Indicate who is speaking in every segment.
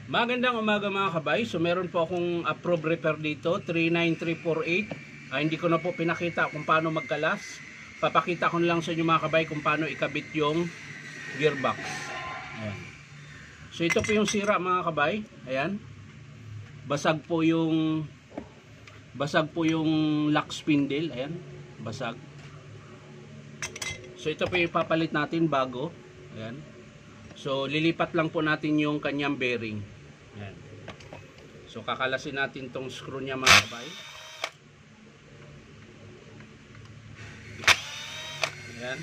Speaker 1: Magandang umaga mga kabay. So meron po akong approved repair dito, 39348. Hindi ko na po pinakita kung paano magkalas. Papakita ko na lang sa inyo mga kabay kung paano ikabit yung gearbox. Ayan. So ito po yung sira mga kabay. Ayan. Basag po yung lock spindle. Ayan. Basag. So ito po yung ipapalit natin bago. Ayan. So lilipat lang po natin yung kanyang bearing. Ayan. So kakalasin natin tong screw niya mga kabay. Ayan.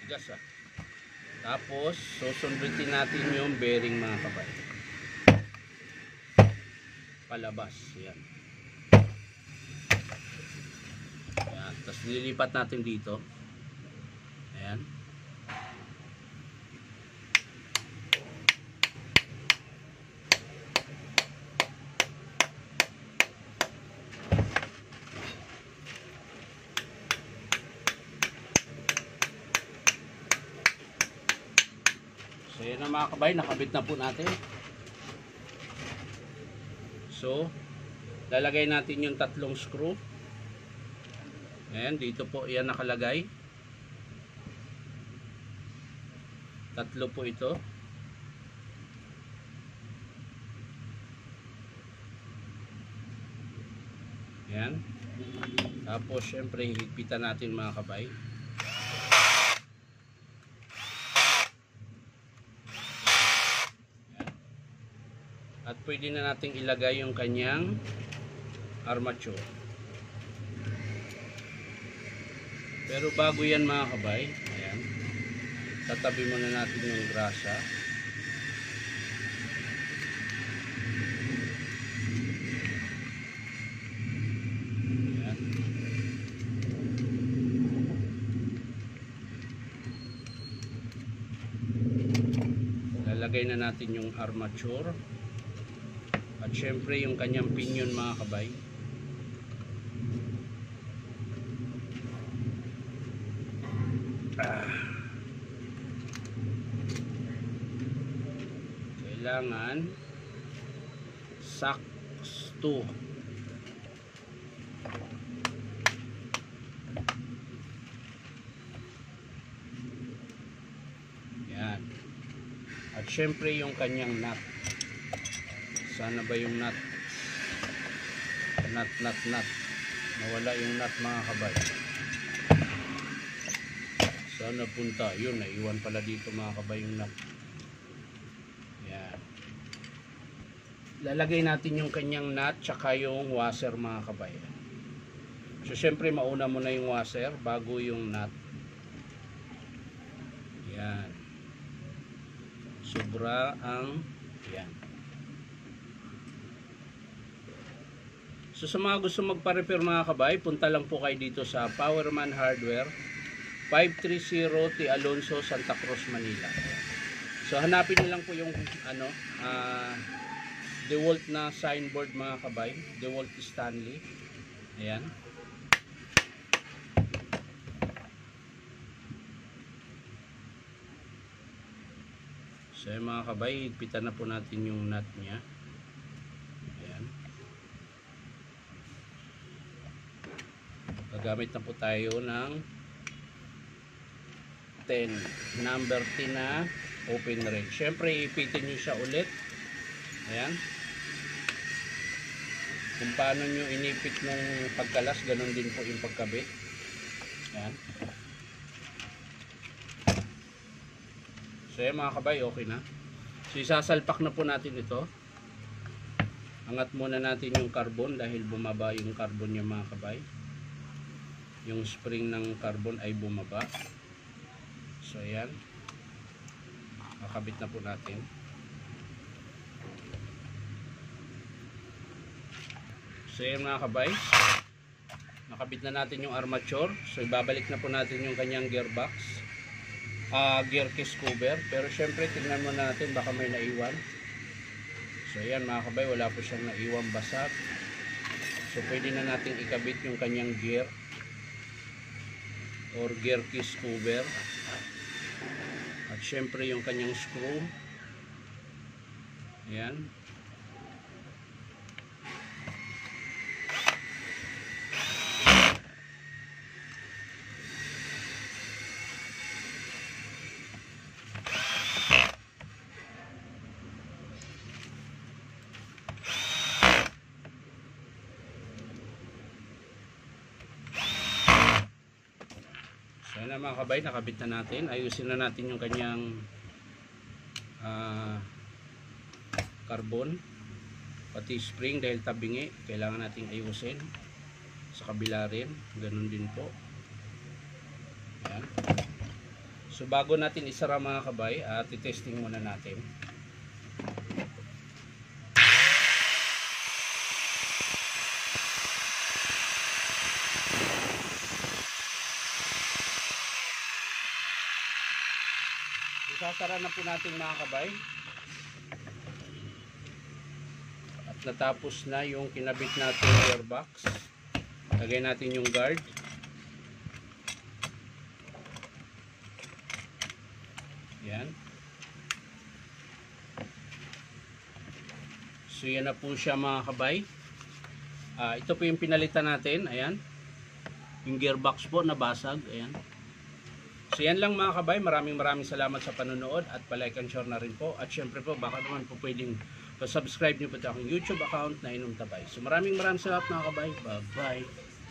Speaker 1: Tigas ah. Tapos susundutin natin yung bearing mga kabay. Palabas. Ayan. Ayan. Tapos nililipat natin dito. Ayan. So yan na mga kabay, nakabit na po natin. So lalagay natin yung tatlong screw. Ayan, dito po yan nakalagay. Tatlo po ito. Ayan. Tapos syempre higpitan natin mga kabay. At pwede na nating ilagay yung kanyang armature. Pero bago yan mga kabay, ayan, tatabi muna natin yung grasa. Ayan. Lalagay na natin yung armature. At syempre yung kanyang pinion mga kabay. Kailangan sakto. Yan. At syempre yung kanyang nut. Sana ba yung nut? Nut. Nawala yung nut mga kabay. Sana punta. Yun, naiwan pala dito mga kabay yung nut. Yan. Lalagay natin yung kanyang nut tsaka yung washer mga kabay. So syempre mauna muna yung washer bago yung nut. Yan. Sobra ang yan. So sa mga gusto magpa-repair mga kabay, punta lang po kayo dito sa Powerman Hardware, 530 T. Alonso, Santa Cruz, Manila. So hanapin niyo lang po yung DeWalt na signboard mga kabay, DeWalt Stanley. Ayan. So mga kabay, higpitan na po natin yung nut niya. Gagamit na po tayo ng number 10 na open ring. Syempre ipitin nyo siya ulit. Ayan. Kung paano nyo inipit nung pagkalas, ganun din po yung pagkabit. Ayan. So yan mga kabay, okay na. So isasalpak na po natin ito. Angat muna natin yung carbon dahil bumaba yung carbon niya mga kabay. Yung spring ng carbon ay bumaba. So ayan, nakabit na po natin. So ayan mga kabay, nakabit na natin yung armature. So ibabalik na po natin yung kanyang gearbox, gear case cover. Pero syempre tingnan mo natin, baka may naiwan. So ayan mga kabay, wala po siyang naiwang basag. So pwede na natin ikabit yung kanyang gear. or gear case cover. At syempre yung kanyang screw. Ayan. So yan na mga kabay, nakabit na natin. Ayusin na natin yung kanyang carbon, pati spring dahil tabingi, kailangan nating ayusin. Sa kabila rin, ganun din po. Yan. So bago natin isara mga kabay, titesting muna natin. Isasara na po natin mga kabay. At natapos na yung kinabit natin gearbox. Lagay natin yung guard. Yan. So yan na po siya mga kabay. Ito po yung pinalitan natin. Ayan. Yung gearbox po nabasag. Ayan. So yan lang mga kabay, maraming salamat sa panonood at palike and share na rin po. At syempre po, baka naman po pwedeng subscribe niyo po ito aking YouTube account na Inom Tabay. So maraming salamat mga kabay. Bye bye.